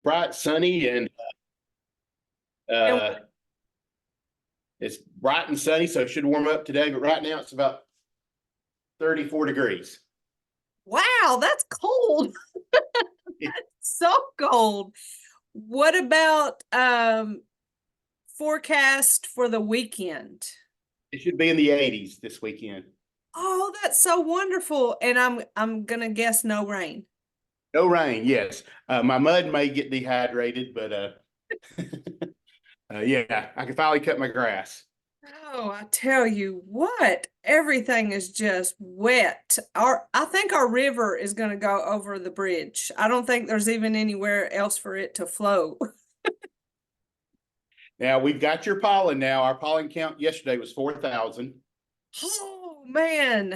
bright, sunny, and And uh, it's bright and sunny, so it should warm up today. But right now it's about 34 degrees. wow, that's cold. So cold. What about forecast for the weekend? It should be in the 80s this weekend. Oh, that's so wonderful. And I'm gonna guess no rain. No rain, yes. My mud may get dehydrated, but yeah, I can finally cut my grass. Oh, I tell you what, everything is just wet. I think our river is going to go over the bridge. I don't think there's even anywhere else for it to flow. Now we've got your pollen now. Our pollen count yesterday was 4,000, Oh man.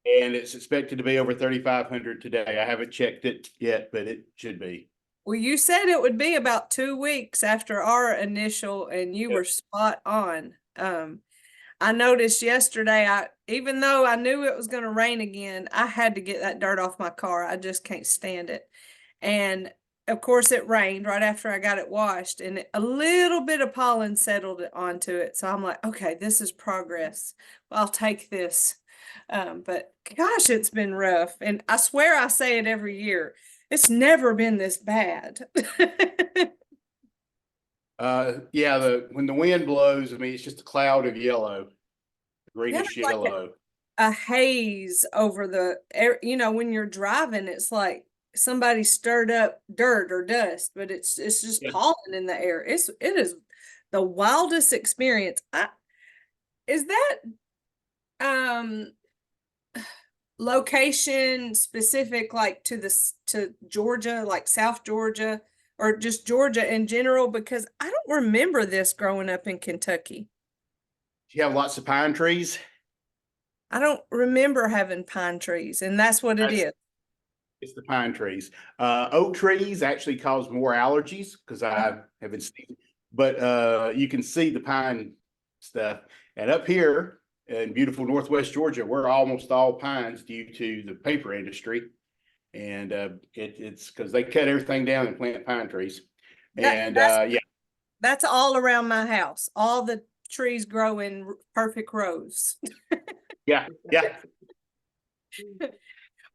and it's expected to be over 3,500 today. I haven't checked it yet, but it should be. Well, you said it would be about 2 weeks after our initial, and you were spot on. I noticed yesterday, even though I knew it was going to rain again, I had to get that dirt off my car. I just can't stand it. And of course, it rained right after I got it washed, and a little bit of pollen settled onto it. So I'm like, okay, this is progress. I'll take this. But gosh, it's been rough. And I swear I say it every year. It's never been this bad. Yeah, when the wind blows, I mean, it's just a cloud of yellow, greenish Like yellow. a haze over the air. When you're driving, it's like somebody stirred up dirt or dust, but it's just pollen in the air. It is the wildest experience. Is that um location specific, like to Georgia, like South Georgia, or just Georgia in general? Because I don't remember this growing up in Kentucky. You have lots of pine trees. I don't remember having pine trees, and that's what it is. It's the pine trees. Oak trees actually cause more allergies because I haven't seen, but you can see the pine stuff. And up here in beautiful Northwest Georgia, we're almost all pines due to the paper industry. And it's because they cut everything down and plant pine trees. And yeah, That's all around my house. All the trees grow in perfect rows. yeah, yeah.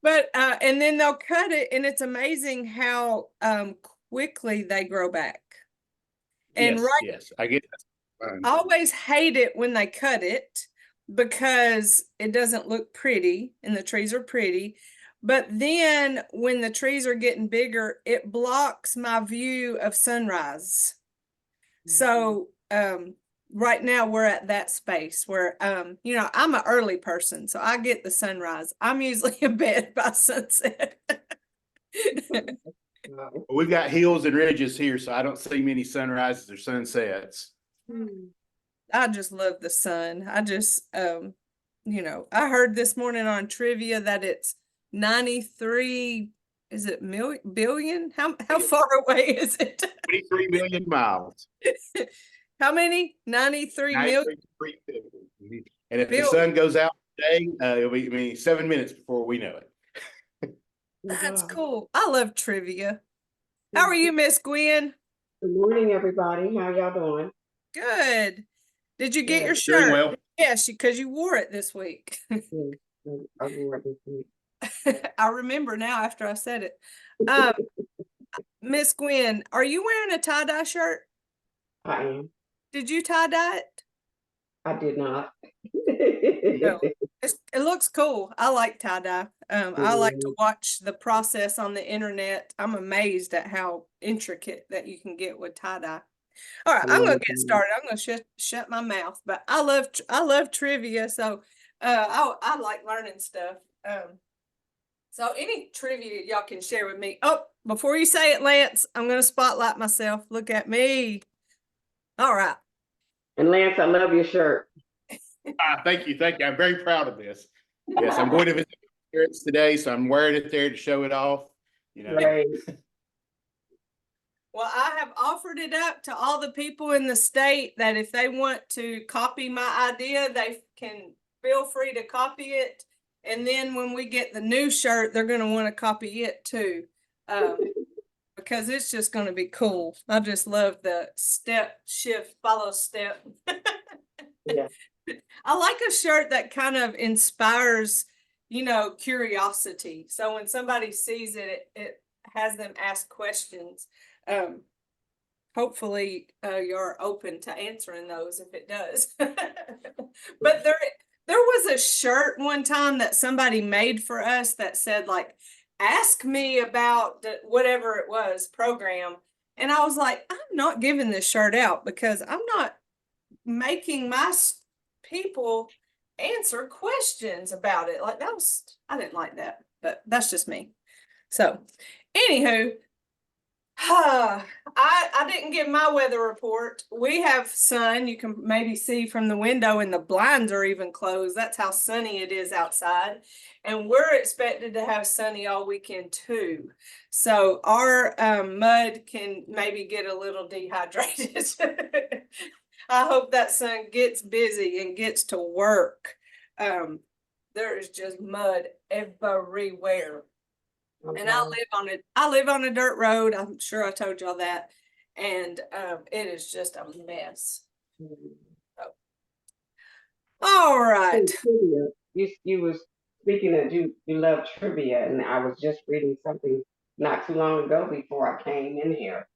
But and then they'll cut it, and it's amazing how quickly they grow back. And Yes, yes, I get that. I always hate it when they cut it because it doesn't look pretty, and the trees are pretty. But then when the trees are getting bigger, it blocks my view of sunrise. So right now we're at that space where I'm an early person, so I get the sunrise. I'm usually in bed by sunset. We've got hills and ridges here, so I don't see many sunrises or sunsets. I just love the sun. I heard this morning on trivia that it's 93, is it billion? How far away is it? 23 million miles. How many? 93 million? And if the sun goes out today, it'll be 7 minutes before we know it. That's cool. I love trivia. How are you, Miss Gwen? Good morning, everybody. How y'all doing? Good. Did you get your Doing shirt? well. Yes, because you wore it this week. I wore it this week. I remember now after I said it. Miss Gwen, are you wearing a tie-dye shirt? I am. Did you tie-dye it? I did not. No. It looks cool. I like tie-dye. I like to watch the process on the internet. I'm amazed at how intricate that you can get with tie-dye. All right, I'm gonna get started. I'm gonna shut my mouth, but I love trivia, so I like learning stuff. So any trivia y'all can share with me. Oh, before you say it, Lance, I'm gonna spotlight myself. Look at me. All right. And Lance, I love your shirt. Thank you. Thank you. I'm very proud of this. Yes, I'm going to visit parents today, so I'm wearing it there to show it off. Right. Well, I have offered it up to all the people in the state that if they want to copy my idea, they can feel free to copy it. And then when we get the new shirt, they're going to want to copy it too. because it's just going to be cool. I just love the step, shift, follow step. Yeah. I like a shirt that kind of inspires, you know, curiosity. So when somebody sees it, it has them ask questions. Hopefully, you're open to answering those if it does. But there was a shirt one time that somebody made for us that said like, ask me about whatever it was program. And I was like, I'm not giving this shirt out because I'm not making my people answer questions about it. Like I didn't like that, but that's just me. So anywho, I didn't get my weather report. We have sun. You can maybe see from the window, and the blinds are even closed. That's how sunny it is outside. And we're expected to have sunny all weekend too. So our mud can maybe get a little dehydrated. I hope that sun gets busy and gets to work. There is just mud everywhere. And I live on a dirt road. I'm sure I told y'all that. And it is just a mess. So. All right. You was speaking that you love trivia, and I was just reading something not too long ago before I came in here.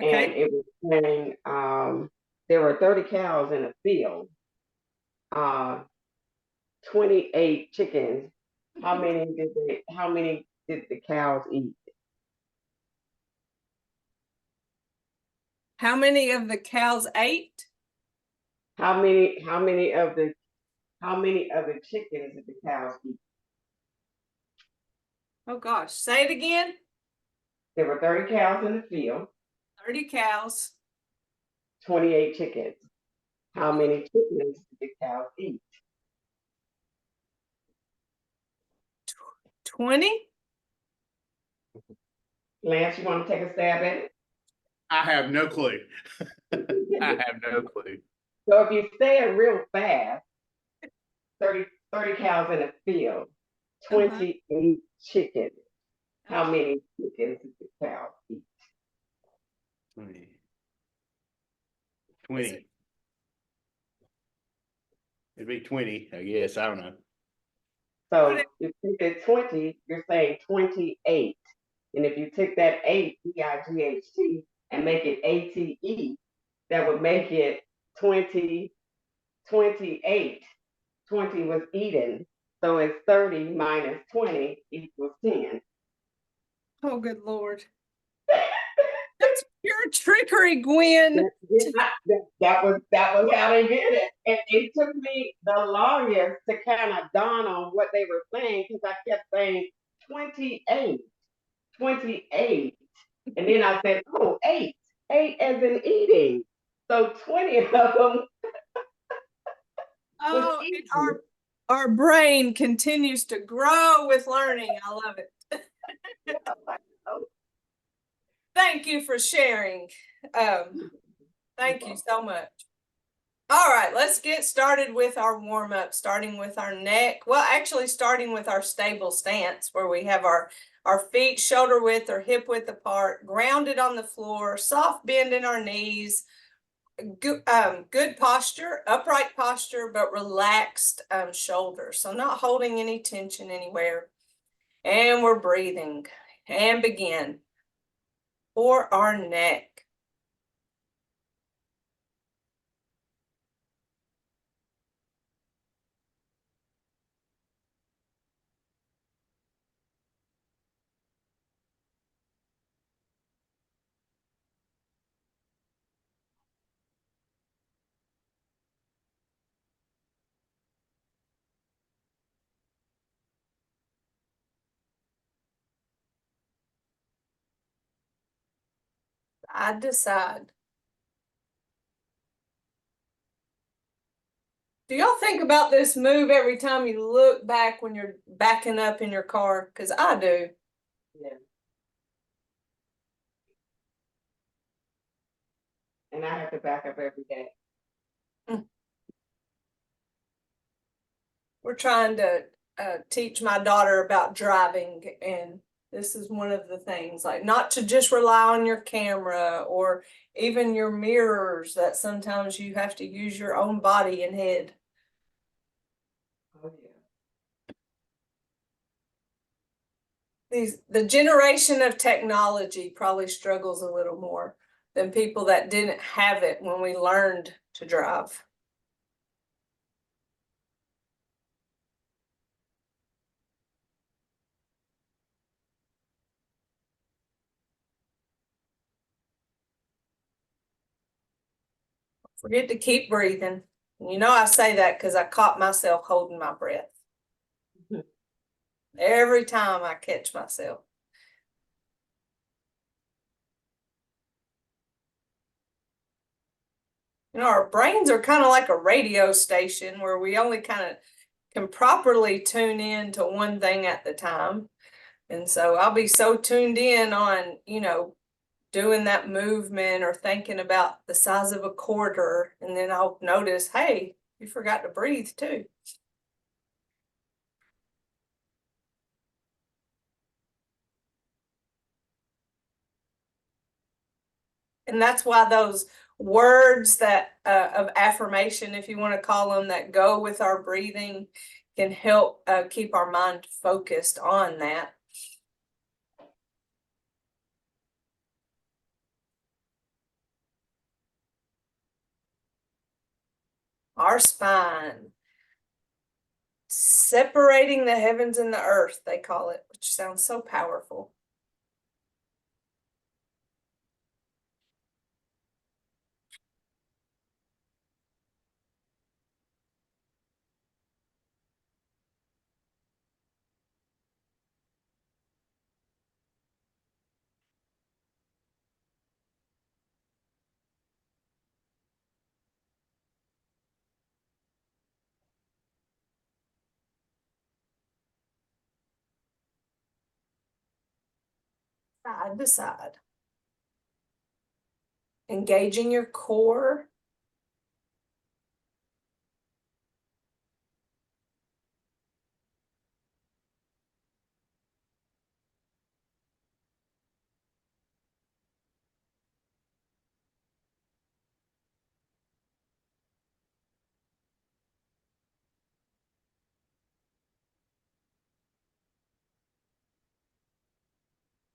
Okay. And it was saying there were 30 cows in a field, 28 chickens. How many did the cows eat? How many of the cows ate? How many of the chickens did the cows eat? Oh gosh, say it again. There were 30 cows in the field, 30 cows. 28 chickens. How many chickens did the cows eat? 20? Lance, you want to take a stab at it? I have no clue. I have no clue. So if you say it real fast, 30 cows in a field, 28 chickens. How many chickens did the cows eat? 20. It'd be 20, I guess. I don't know. So if you take 20, you're saying 28. And if you take that 8, E-I-G-H-T, and make it A-T-E, that would make it 28. 20 was eaten. So it's 30 minus 20 equals 10. Oh, good Lord. That's pure trickery, Gwen. That was how they did it. And it took me the longest to kind of dawn on what they were saying, because I kept saying 28. And then I said, oh, 8 as in eating. So 20 of them. Oh, our brain continues to grow with learning. I love it. Thank you for sharing. Thank you so much. All right, let's get started with our warm-up, starting with our neck. Well, actually starting with our stable stance, where we have our feet shoulder width or hip width apart, grounded on the floor, soft bend in our knees, good posture, upright posture, but relaxed shoulders. So not holding any tension anywhere. And we're breathing and begin. For our neck. I decide. Do y'all think about this move every time you look back when you're backing up in your car? Because I do. Yeah. And I have to back up every day. We're trying to teach my daughter about driving, and This is one of the things, like not to just rely on your camera or even your mirrors, that sometimes you have to use your own body and head. Oh, yeah. The generation of technology probably struggles a little more than people that didn't have it when we learned to drive. Forget to keep breathing. You know, I say that because I caught myself holding my breath every time I catch myself. You know, our brains are kind of like a radio station where we only kind of can properly tune in to one thing at the time. And so I'll be so tuned in on, you know, doing that movement or thinking about the size of a quarter, and then I'll notice, hey, you forgot to breathe too. And that's why those words that of affirmation, if you want to call them, that go with our breathing can help keep our mind focused on that. Our spine. Separating the heavens and the earth, they call it, which sounds so powerful. Side to side. Engaging your core.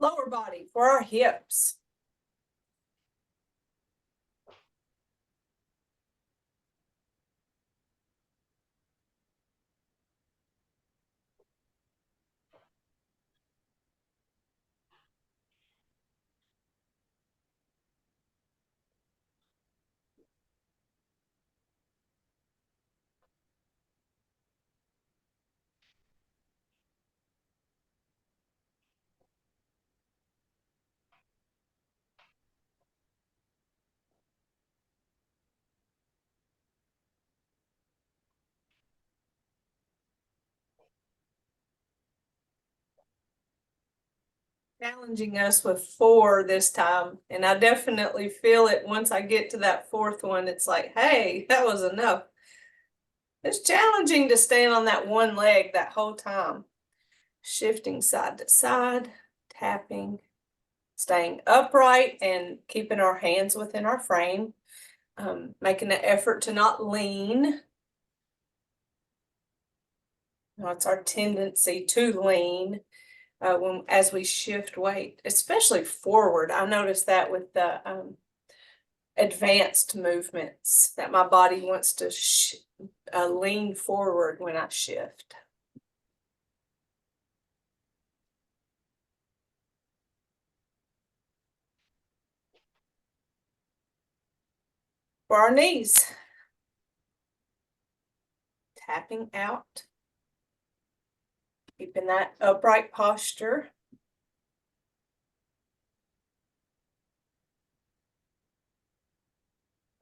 Lower body for our hips. Challenging us with 4 this time, and I definitely feel it once I get to that 4th one. It's like, hey, that was enough. It's challenging to stand on that one leg that whole time. Shifting side to side, tapping, staying upright and keeping our hands within our frame, making an effort to not lean. It's our tendency to lean as we shift weight, especially forward. I noticed that with the advanced movements, that my body wants to lean forward when I shift. For our knees, tapping out, keeping that upright posture.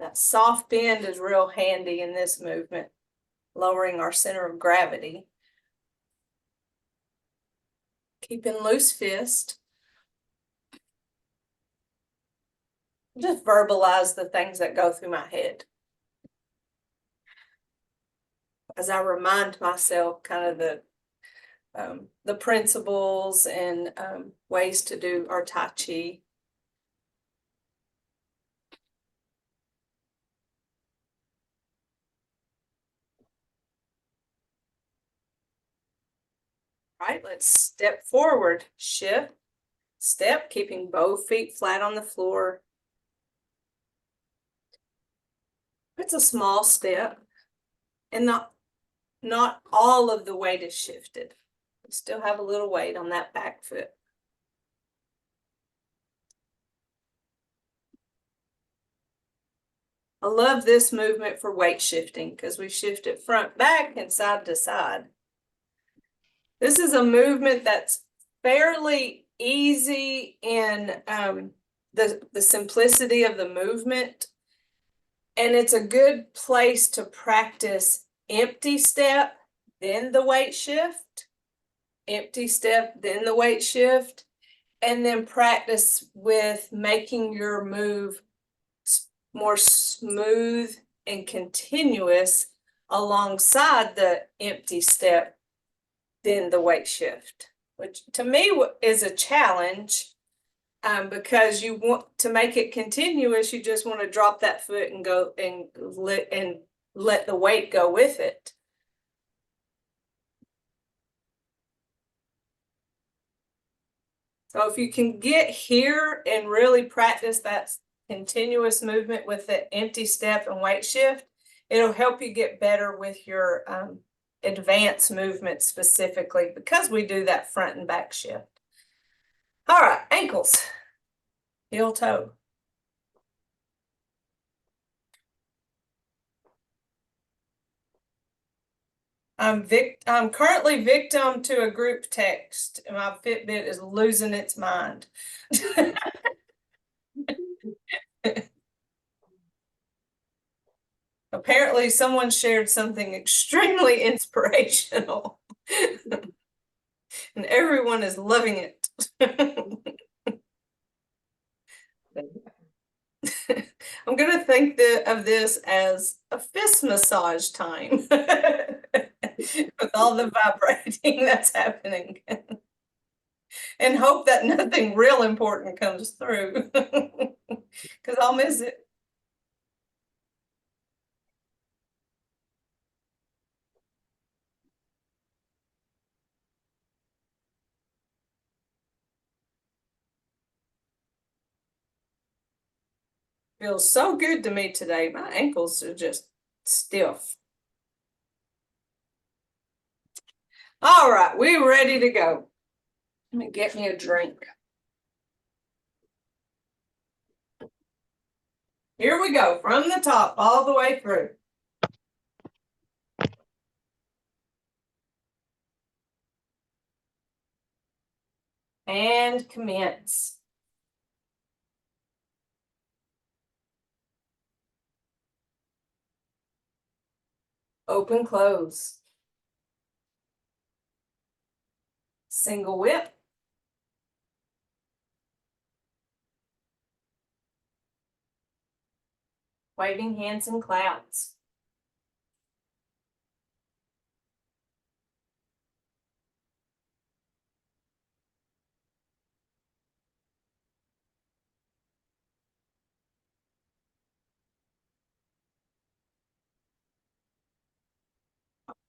That soft bend is real handy in this movement, lowering our center of gravity. Keeping loose fist. Just verbalize the things that go through my head, as I remind myself kind of the principles and ways to do our Tai Chi. All right, let's step forward, shift, step, keeping both feet flat on the floor. It's a small step, and not all of the weight is shifted. You still have a little weight on that back foot. I love this movement for weight shifting because we shift it front, back, and side to side. This is a movement that's fairly easy in the simplicity of the movement. And it's a good place to practice empty step, then the weight shift, empty step, then the weight shift, and then practice with making your move more smooth and continuous alongside the empty step, then the weight shift, which to me is a challenge. Because you want to make it continuous, you just want to drop that foot and go and let the weight go with it. So if you can get here and really practice that continuous movement with the empty step and weight shift, it'll help you get better with your advanced movement specifically because we do that front and back shift. All right, ankles, heel toe. I'm currently victim to a group text, and my Fitbit is losing its mind. Apparently, someone shared something extremely inspirational, and everyone is loving it. I'm going to think of this as a fist massage time with all the vibrating that's happening. And hope that nothing real important comes through because I'll miss it. Feels so good to me today. My ankles are just stiff. All right, we're ready to go. Let me get me a drink. Here we go, from the top all the way through. And commence. Open, close. Single whip. Waving hands in clouds.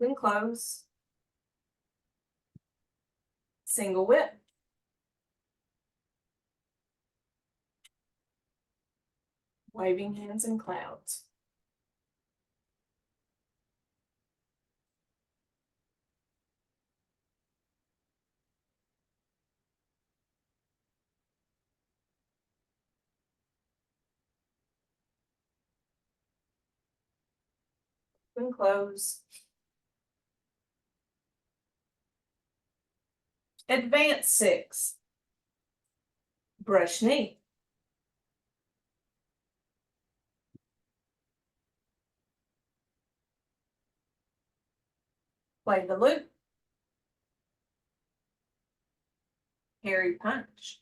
Open, close. Single whip. Waving hands in clouds. Open, close. Advance 6. Brush knee. Play the loop. Harry punch.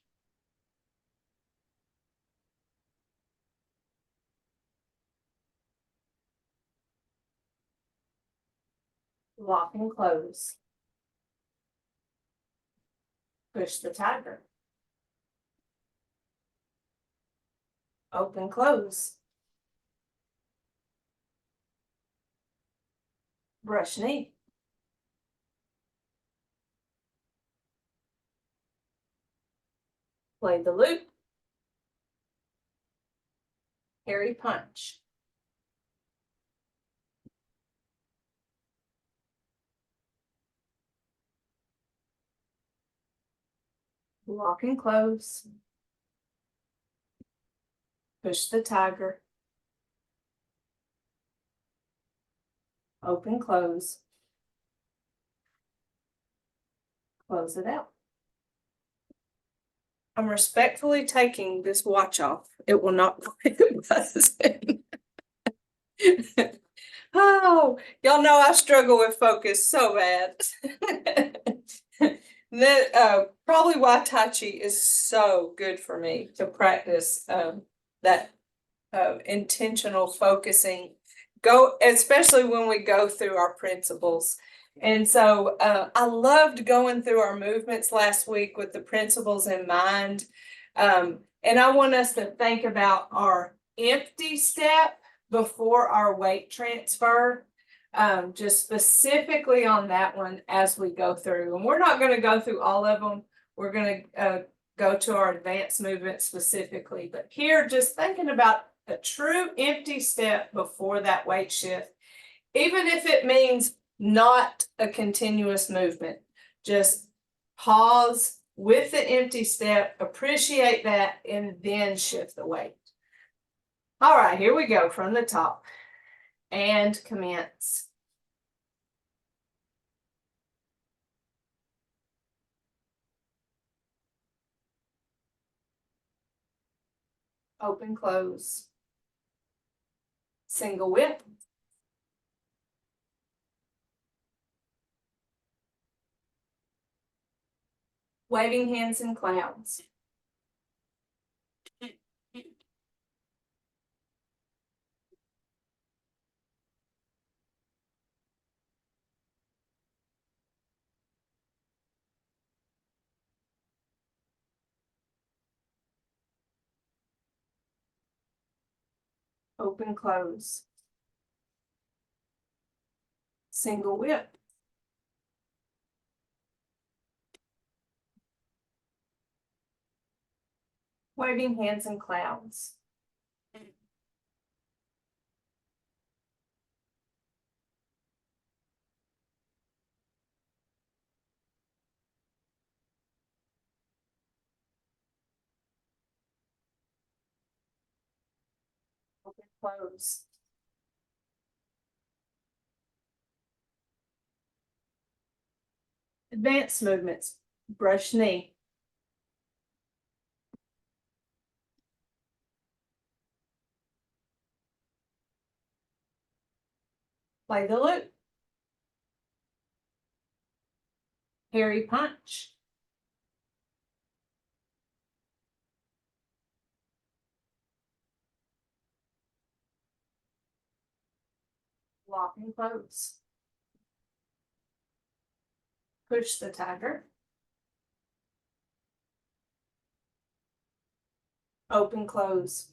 Lock and close. Push the tiger. Open, close. Brush knee. Play the loop. Hairy punch. Lock and close. Push the tiger. Open, close. Close it out. I'm respectfully taking this watch off. It will not play the buzzer. Oh, y'all know I struggle with focus so bad. Probably why Tai Chi is so good for me to practice that intentional focusing. Especially when we go through our principles. And so I loved going through our movements last week with the principles in mind. And I want us to think about our empty step before our weight transfer, just specifically on that one as we go through. And we're not going to go through all of them. We're going to go to our advanced movement specifically. But here, just thinking about a true empty step before that weight shift, even if it means not a continuous movement, just pause with the empty step, appreciate that, and then shift the weight. All right, here we go from the top and commence. Open, close. Single whip. Waving hands in clouds. Open, close. Single whip. Waving hands in clouds. Open, close. Advanced movements. Brush knee. Play the loop. Hairy punch. Lock and close. Push the tiger. Open, close.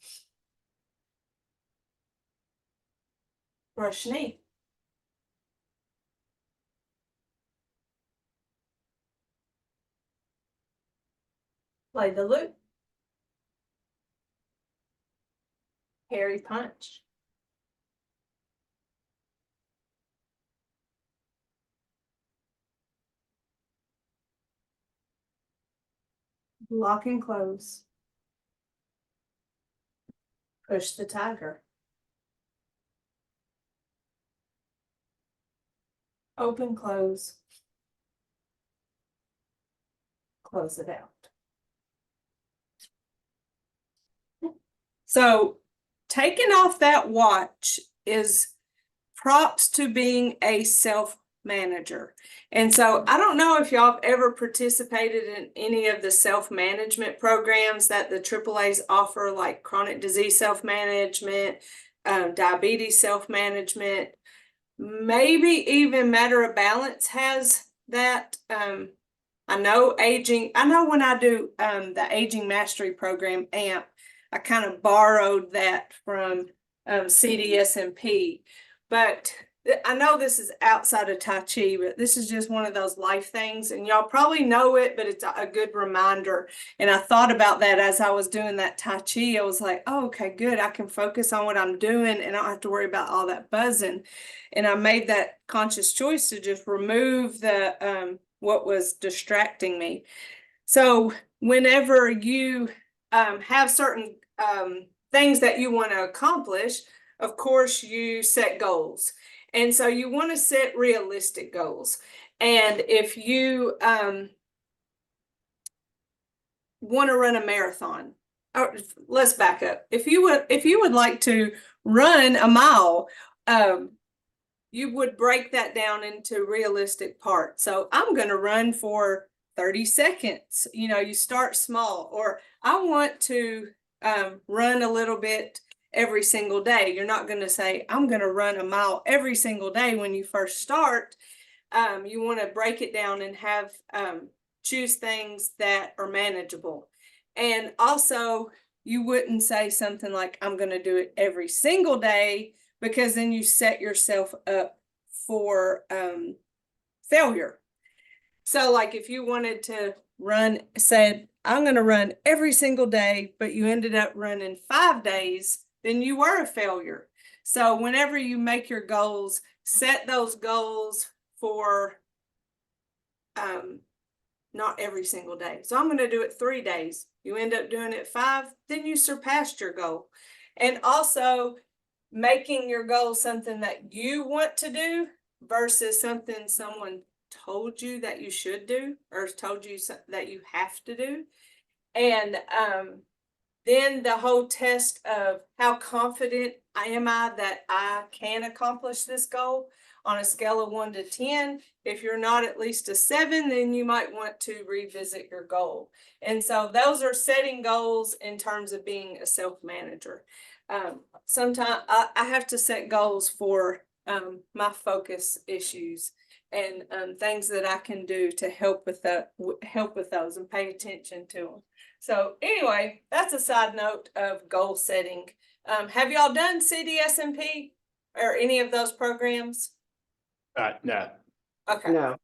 Brush knee. Play the loop. Hairy punch. Lock and close. Push the tiger. Open, close. Close it out. So taking off that watch is props to being a self-manager. And so I don't know if y'all have ever participated in any of the self-management programs that the AAAs offer, like chronic disease self-management, diabetes self-management, maybe even Matter of Balance has that I know when I do the Aging Mastery Program, AMP, I kind of borrowed that from CDSMP, but I know this is outside of Tai Chi, but this is just one of those life things, and y'all probably know it, but it's a good reminder. And I thought about that as I was doing that Tai Chi. I was like, oh, okay, good. I can focus on what I'm doing and I don't have to worry about all that buzzing. And I made that conscious choice to just remove the what was distracting me. So whenever you have certain things that you want to accomplish, of course, you set goals. And so you want to set realistic goals. And if you want to run a marathon, or let's back up. If you would like to run a mile, you would break that down into realistic parts. So I'm going to run for 30 seconds. You know, you start small, or I want to run a little bit every single day. You're not going to say, I'm going to run a mile every single day when you first start. You want to break it down and have choose things that are manageable. And also, you wouldn't say something like, I'm going to do it every single day, because then you set yourself up for failure. So like if you wanted to said, I'm going to run every single day, but you ended up running 5 days, then you were a failure. So whenever you make your goals, set those goals for not every single day. So I'm going to do it 3 days. You end up doing it 5, then you surpassed your goal. And also making your goal something that you want to do versus something someone told you that you should do or told you that you have to do. And then the whole test of how confident am I that I can accomplish this goal on a scale of 1 to 10. If you're not at least a 7, then you might want to revisit your goal. And so those are setting goals in terms of being a self-manager. Sometimes I have to set goals for my focus issues and things that I can do to help with those and pay attention to them. So anyway, that's a side note of goal setting. Have y'all done CDSMP or any of those programs? No. Okay. No.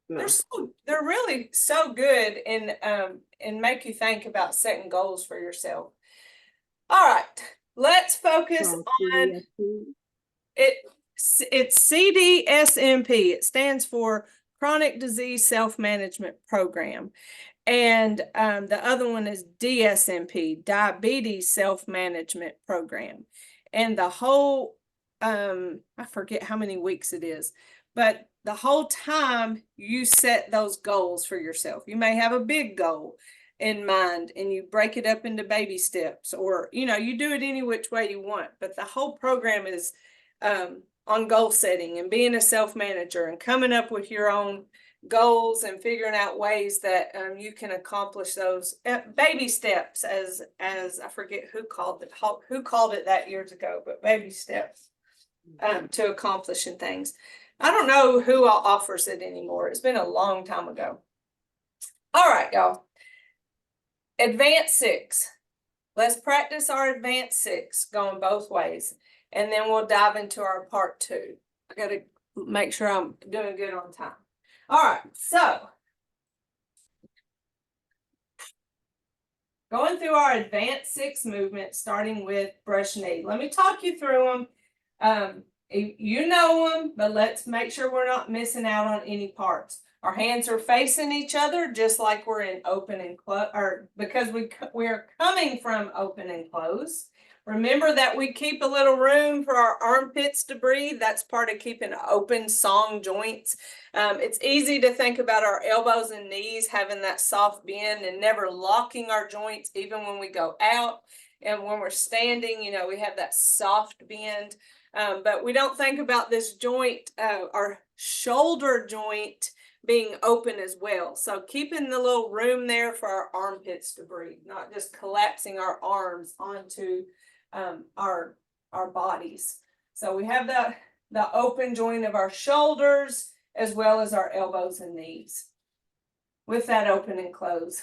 They're really so good and make you think about setting goals for yourself. All right, let's focus on it. It's CDSMP. It stands for Chronic Disease Self-Management Program. And the other one is DSMP, Diabetes Self-Management Program. And the whole, I forget how many weeks it is, but the whole time you set those goals for yourself. You may have a big goal in mind and you break it up into baby steps, or, you know, you do it any which way you want. But the whole program is on goal setting and being a self-manager and coming up with your own goals and figuring out ways that you can accomplish those baby steps, as I forget who called it that years ago, but baby steps to accomplishing things. I don't know who offers it anymore. It's been a long time ago. All right, y'all. Advanced 6. Let's practice our advanced 6 going both ways, and then we'll dive into our part 2. I got to make sure I'm doing good on time. All right, so going through our advanced 6 movements, starting with brush knee. Let me talk you through them. You know them, but let's make sure we're not missing out on any parts. Our hands are facing each other, just like we're in open and close, or because we're coming from open and close. Remember that we keep a little room for our armpits to breathe. That's part of keeping open song joints. It's easy to think about our elbows and knees having that soft bend and never locking our joints even when we go out. And when we're standing, you know, we have that soft bend. But we don't think about this joint, our shoulder joint, being open as well. So keeping the little room there for our armpits to breathe, not just collapsing our arms onto our bodies. So we have the open joint of our shoulders as well as our elbows and knees. with that open and close.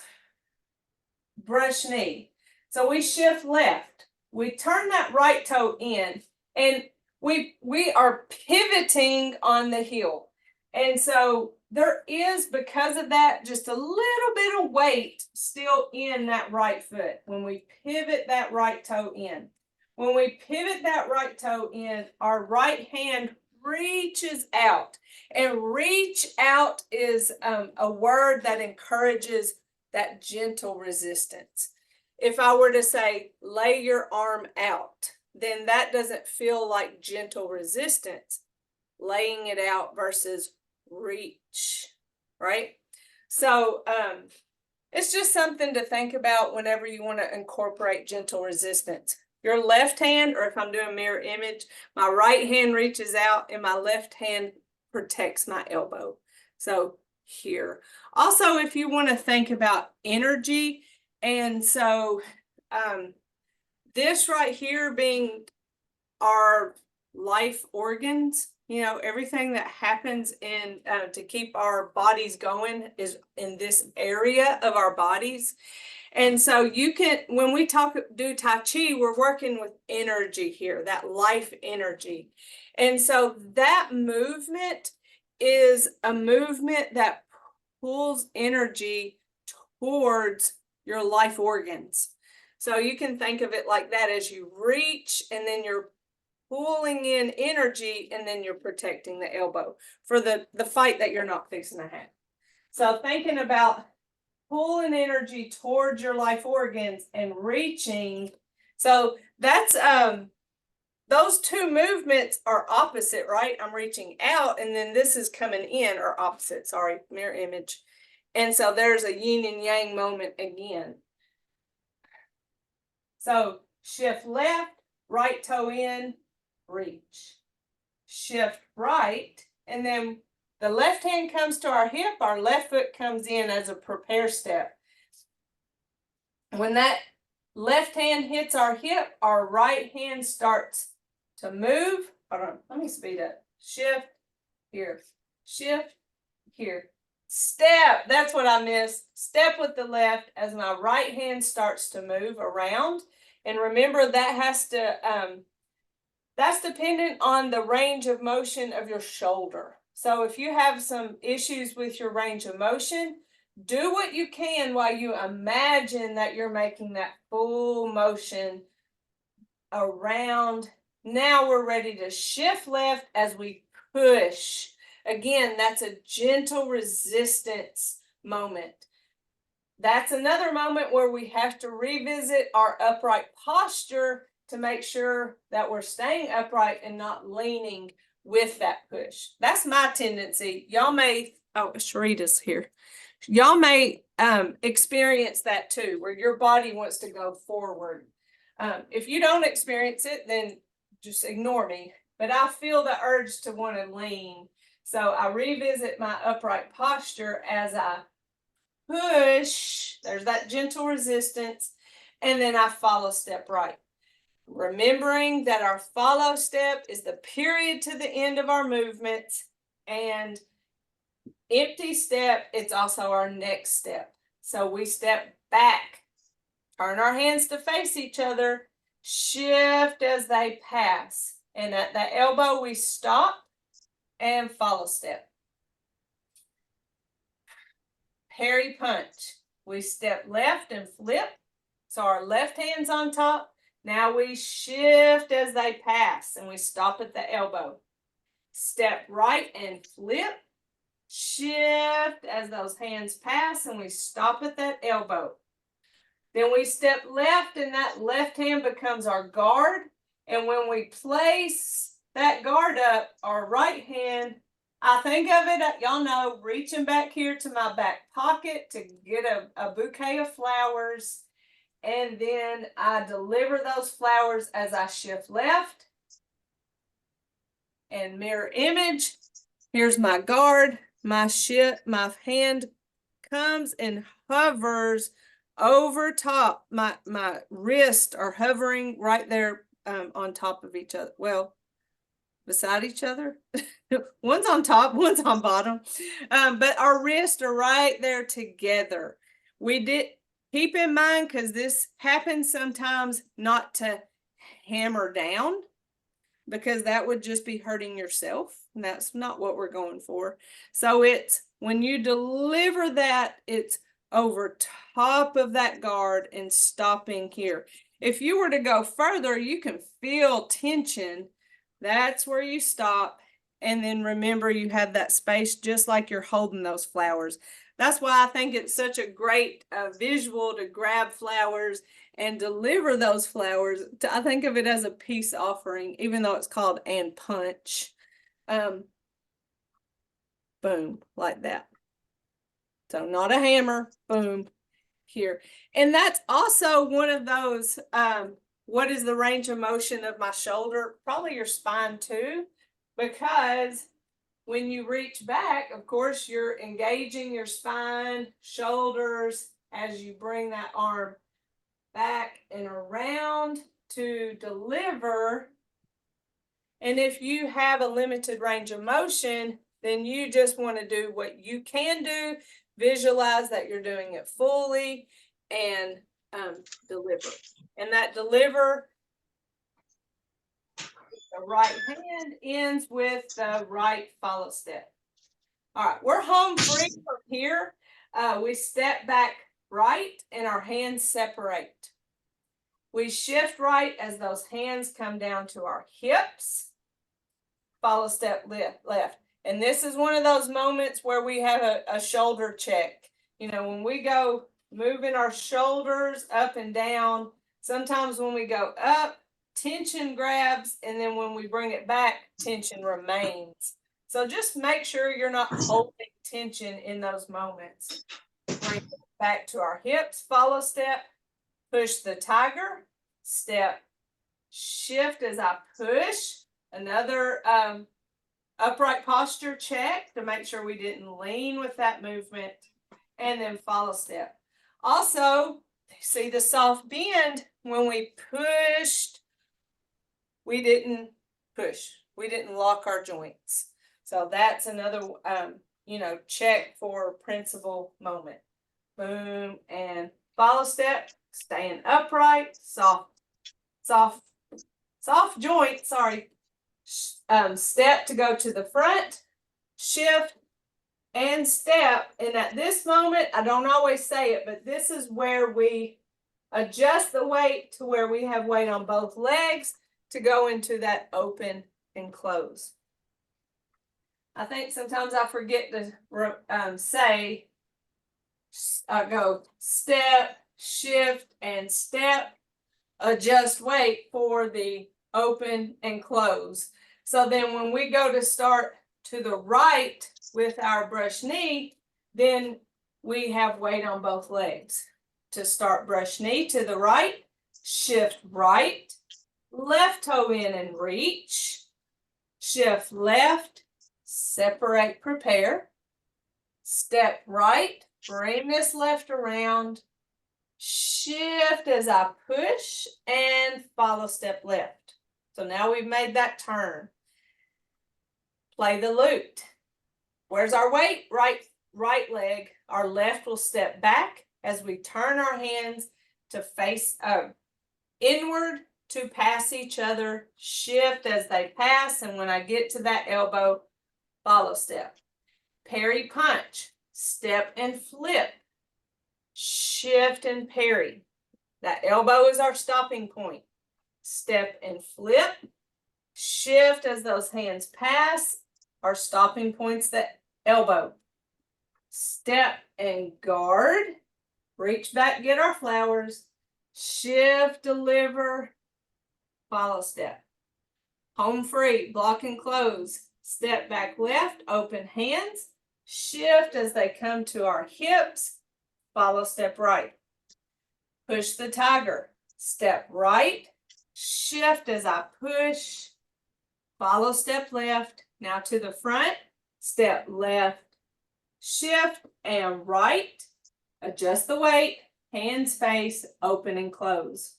Brush knee. So we shift left. We turn that right toe in, and we are pivoting on the heel. And so there is, because of that, just a little bit of weight still in that right foot when we pivot that right toe in. When we pivot that right toe in, our right hand reaches out. And reach out is a word that encourages that gentle resistance. If I were to say, lay your arm out, then that doesn't feel like gentle resistance, laying it out versus reach, right? So it's just something to think about whenever you want to incorporate gentle resistance. Your left hand, or if I'm doing mirror image, my right hand reaches out and my left hand protects my elbow. So here. Also, if you want to think about energy, and so this right here being our life organs, you know, everything that happens in to keep our bodies going is in this area of our bodies. And so you can, when we do Tai Chi, we're working with energy here, that life energy. And so that movement is a movement that pulls energy towards your life organs. So you can think of it like that, as you reach and then you're pulling in energy and then you're protecting the elbow for the fight that you're not fixing to have. So thinking about pulling energy towards your life organs and reaching. So that's those two movements are opposite, right? I'm reaching out and then this is coming in, or opposite, sorry, mirror image. And so there's a yin and yang moment again. So shift left, right toe in, reach. Shift right, and then the left hand comes to our hip, our left foot comes in as a prepare step. When that left hand hits our hip, our right hand starts to move. Hold on, let me speed up. Shift, here, shift, here. Step, that's what I missed. Step with the left as my right hand starts to move around. And remember, that has to, that's dependent on the range of motion of your shoulder. So if you have some issues with your range of motion, do what you can while you imagine that you're making that full motion around. Now we're ready to shift left as we push. Again, that's a gentle resistance moment. That's another moment where we have to revisit our upright posture to make sure that we're staying upright and not leaning with that push. That's my tendency. Y'all may, oh, Sharita's here. Y'all may experience that too, where your body wants to go forward. If you don't experience it, then just ignore me. But I feel the urge to want to lean. So I revisit my upright posture as I push. There's that gentle resistance. And then I follow step right. Remembering that our follow step is the period to the end of our movements, and empty step, it's also our next step. So we step back, turn our hands to face each other, shift as they pass. And at the elbow, we stop and follow step. Parry punch. We step left and flip. So our left hand's on top. Now we shift as they pass and we stop at the elbow. Step right and flip. Shift as those hands pass and we stop at that elbow. Then we step left and that left hand becomes our guard. And when we place that guard up, our right hand, I think of it, y'all know, reaching back here to my back pocket to get a bouquet of flowers. And then I deliver those flowers as I shift left. And mirror image. Here's my guard. My hand comes and hovers over top. My wrists are hovering right there on top of each other. Well, beside each other. One's on top, one's on bottom. But our wrists are right there together. We did keep in mind, because this happens sometimes, not to hammer down, because that would just be hurting yourself. And that's not what we're going for. So it's when you deliver that, it's over top of that guard and stopping here. If you were to go further, you can feel tension. That's where you stop. And then remember, you have that space just like you're holding those flowers. That's why I think it's such a great visual to grab flowers and deliver those flowers. I think of it as a peace offering, even though it's called and punch. Boom, like that. So not a hammer, boom, here. And that's also one of those, what is the range of motion of my shoulder? Probably your spine too, because when you reach back, of course, you're engaging your spine, shoulders, as you bring that arm back and around to deliver. And if you have a limited range of motion, then you just want to do what you can do, visualize that you're doing it fully, and deliver. And that deliver, the right hand ends with the right follow step. All right, we're home free from here. We step back right and our hands separate. We shift right as those hands come down to our hips. Follow step left. And this is one of those moments where we have a shoulder check. You know, when we go moving our shoulders up and down, sometimes when we go up, tension grabs, and then when we bring it back, tension remains. So just make sure you're not holding tension in those moments. Bring it back to our hips, follow step, push the tiger, step, shift as I push. Another upright posture check to make sure we didn't lean with that movement, and then follow step. Also, see the soft bend when we pushed, we didn't push, we didn't lock our joints. So that's another, check for principal moment. Boom, and follow step, staying upright, soft joint, sorry. Step to go to the front, shift, and step. And at this moment, I don't always say it, but this is where we adjust the weight to where we have weight on both legs to go into that open and close. I think sometimes I forget to say, go step, shift, and step, adjust weight for the open and close. So then when we go to start to the right with our brush knee, then we have weight on both legs. To start brush knee to the right, shift right, left toe in and reach, shift left, separate, prepare, step right, bring this left around, shift as I push, and follow step left. So now we've made that turn. Play the lute. Where's our weight? Right leg. Our left will step back as we turn our hands to face inward to pass each other. Shift as they pass, and when I get to that elbow, follow step. Parry punch. Step and flip. Shift and parry. That elbow is our stopping point. Step and flip, shift as those hands pass, our stopping points, that elbow. Step and guard, reach back, get our flowers, shift, deliver, follow step. Home free, block and close, step back left, open hands, shift as they come to our hips, follow step right. Push the tiger, step right, shift as I push, follow step left, now to the front, step left, shift and right, adjust the weight, hands face, open and close.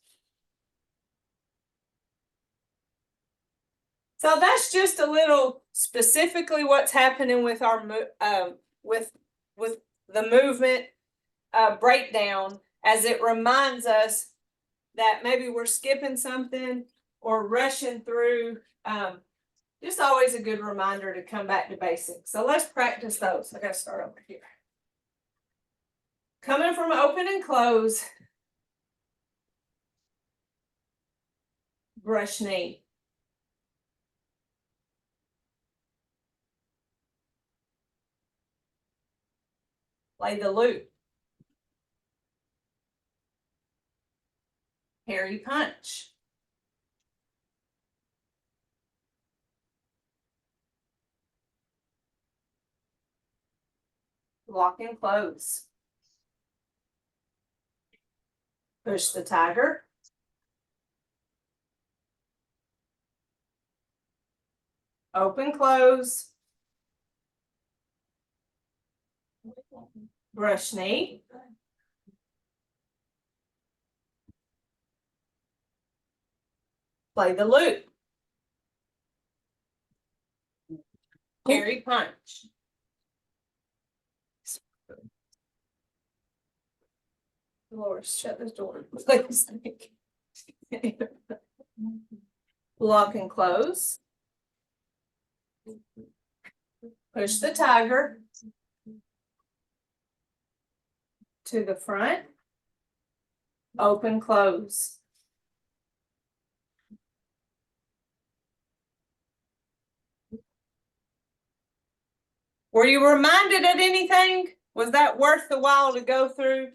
So that's just a little specifically what's happening with our with the movement breakdown, as it reminds us that maybe we're skipping something or rushing through. Just always a good reminder to come back to basics. So let's practice those. I gotta start over here. Coming from open and close, brush knee. Play the loop. Parry punch. Lock and close. Push the tiger. Open, close. Brush knee. Play the loop. Parry punch. Dolores, shut this door, please. Lock and close. Push the tiger to the front. Open, close. Were you reminded of anything? Was that worth the while to go through?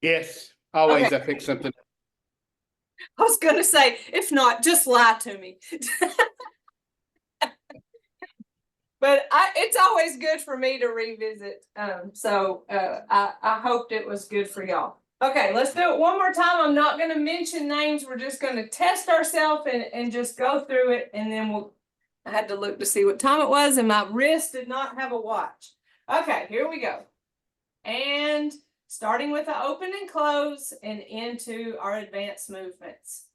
Yes, always Okay. I pick something. I was gonna say, if not, just lie to me. But it's always good for me to revisit. I hoped it was good for y'all. Okay, let's do it one more time. I'm not gonna mention names. We're just gonna test ourselves and just go through it, and then I had to look to see what time it was, and my wrist did not have a watch. Okay, here we go. And starting with the open and close and into our advanced movements.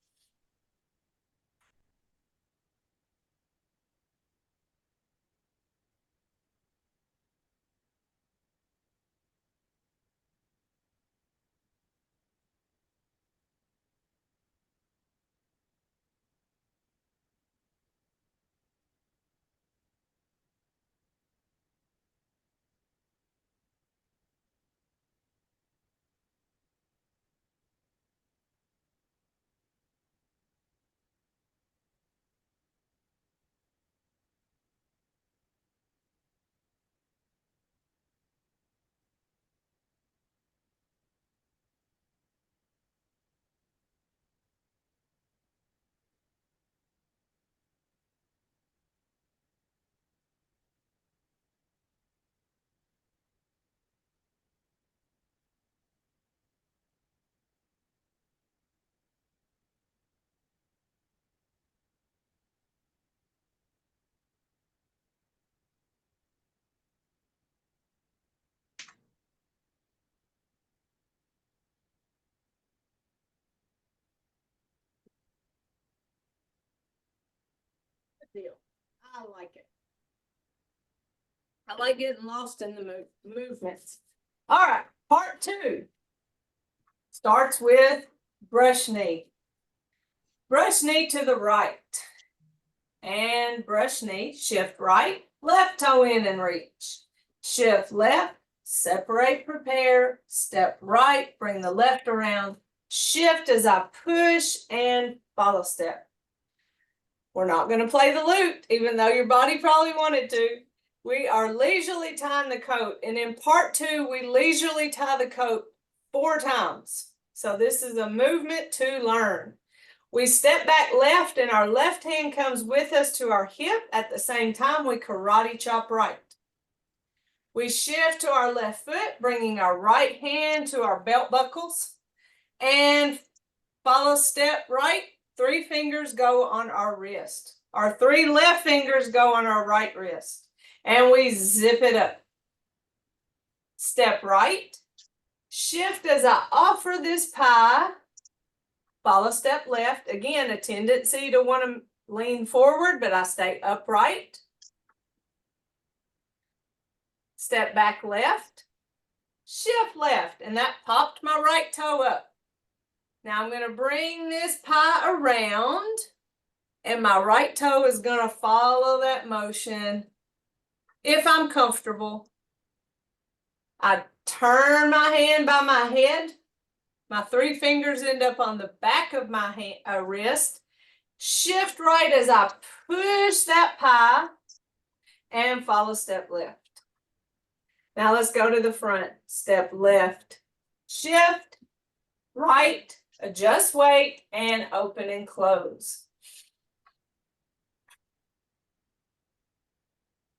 Deal. I like it. I like getting lost in the movements. All right, part 2 starts with brush knee. Brush knee to the right. And brush knee, shift right, left toe in and reach. Shift left, separate, prepare, step right, bring the left around, shift as I push and follow step. We're not going to play the loop, even though your body probably wanted to. We are leisurely tying the coat. And in part 2, we leisurely tie the coat 4 times. So this is a movement to learn. We step back left and our left hand comes with us to our hip. At the same time, we karate chop right. We shift to our left foot, bringing our right hand to our belt buckles. And follow step right. 3 fingers go on our wrist. Our 3 left fingers go on our right wrist. And we zip it up. Step right. Shift as I offer this pie. Follow step left. Again, a tendency to want to lean forward, but I stay upright. Step back left, shift left, and that popped my right toe up. Now I'm going to bring this pie around, and my right toe is going to follow that motion if I'm comfortable. I turn my hand by my head. My 3 fingers end up on the back of my hand, wrist. Shift right as I push that pie and follow step left. Now let's go to the front. Step left, shift, right, adjust weight, and open and close.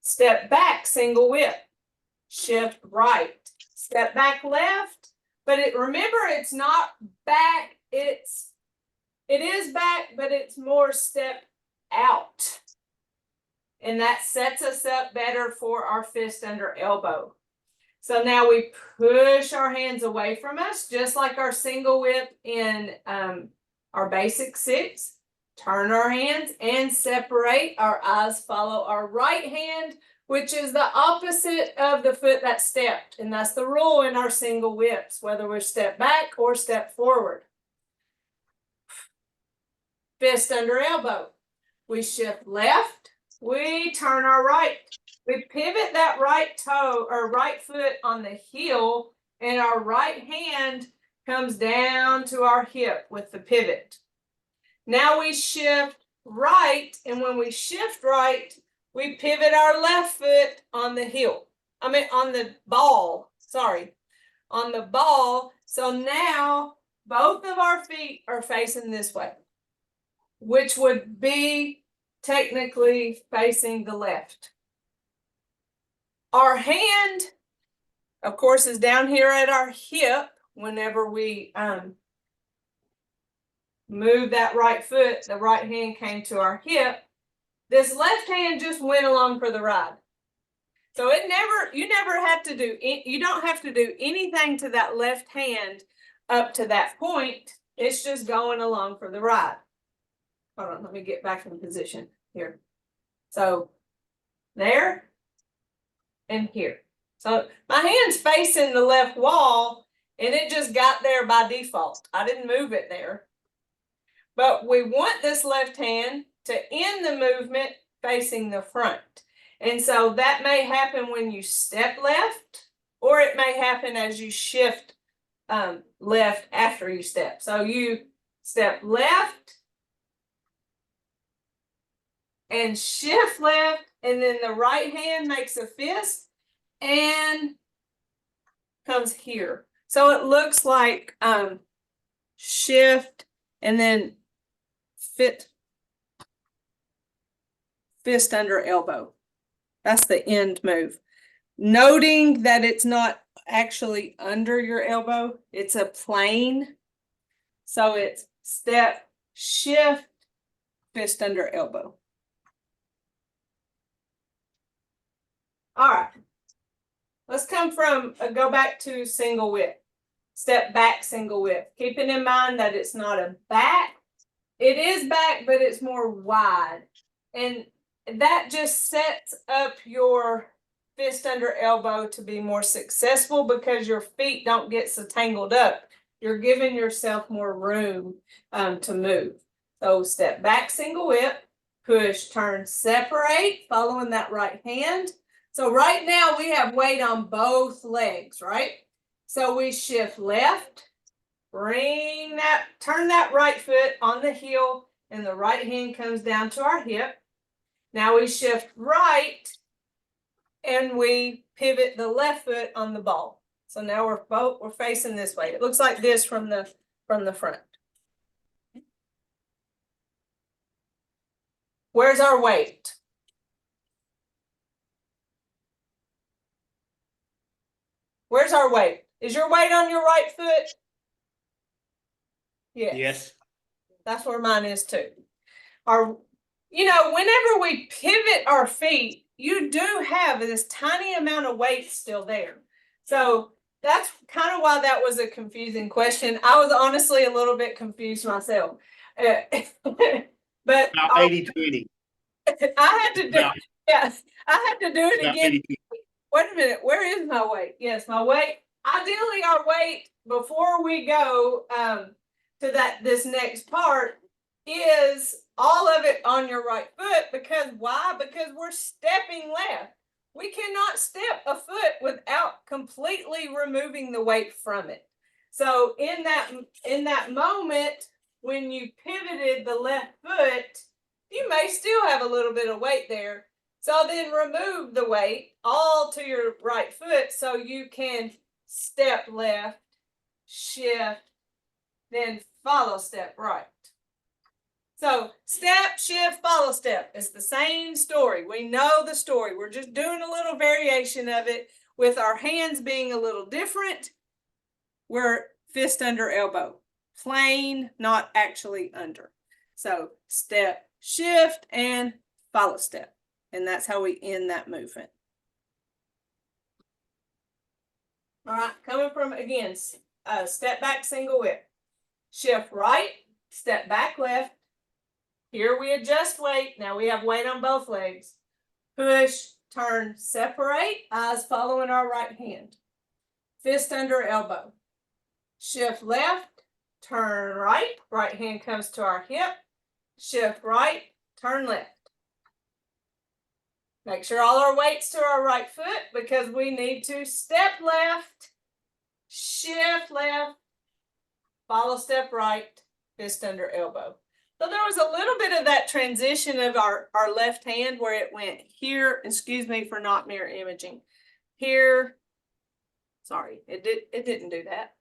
Step back, single whip, shift right, step back left, but remember it's not back, it is back, but it's more step out. And that sets us up better for our fist under elbow. So now we push our hands away from us, just like our single whip in our basic 6. Turn our hands and separate. Our eyes follow our right hand, which is the opposite of the foot that stepped. And that's the rule in our single whips, whether we step back or step forward. Fist under elbow. We shift left. We turn our right. We pivot that right toe or right foot on the heel, and our right hand comes down to our hip with the pivot. Now we shift right, and when we shift right, we pivot our left foot on the heel. On the ball, on the ball. So now both of our feet are facing this way, which would be technically facing the left. Our hand, of course, is down here at our hip whenever we move that right foot. The right hand came to our hip. This left hand just went along for the ride. So you never have to do, you don't have to do anything to that left hand up to that point. It's just going along for the ride. Hold on, let me get back in position here. So there and here. So my hand's facing the left wall, and it just got there by default. I didn't move it there. But we want this left hand to end the movement facing the front. And so that may happen when you step left, or it may happen as you shift left after you step. So you step left and shift left, and then the right hand makes a fist and comes here. So it looks like shift and then fist under elbow. That's the end move. Noting that it's not actually under your elbow, it's a plane. So it's step, shift, fist under elbow. All right, let's go back to single whip. Step back, single whip. Keeping in mind that it's not a back. It is back, but it's more wide. And that just sets up your fist under elbow to be more successful because your feet don't get so tangled up. You're giving yourself more room to move. So step back, single whip, push, turn, separate, following that right hand. So right now we have weight on both legs, right? So we shift left, turn that right foot on the heel, and the right hand comes down to our hip. Now we shift right, and we pivot the left foot on the ball. So now we're facing this way. It looks like this from the front. Where's our weight? Where's our weight? Is your weight on your right foot? Yes. Yes. That's where mine is too. Whenever we pivot our feet, you do have this tiny amount of weight still there. So that's kind of why that was a confusing question. I was honestly a little bit confused myself. But but About 80-20. I had to do, About, yeah, I had to do it about again. 80-20. Wait a minute, where is my weight? Yes, my weight. Ideally, our weight before we go to this next part is all of it on your right foot. Because why? Because we're stepping left. We cannot step a foot without completely removing the weight from it. So in that moment when you pivoted the left foot, you may still have a little bit of weight there. So then remove the weight all to your right foot so you can step left, shift, then follow step right. So step, shift, follow step. It's the same story. We know the story. We're just doing a little variation of it with our hands being a little different. We're fist under elbow, plain, not actually under. So step, shift, and follow step. And that's how we end that movement. All right, coming from, again, step back, single whip. Shift right, step back left. Here we adjust weight. Now we have weight on both legs. Push, turn, separate, eyes following our right hand. Fist under elbow. Shift left, turn right. Right hand comes to our hip. Shift right, turn left. Make sure all our weight's to our right foot because we need to step left, shift left, follow step right, fist under elbow. So there was a little bit of that transition of our left hand where it went here, excuse me for not mirror imaging, here, sorry, it didn't do that.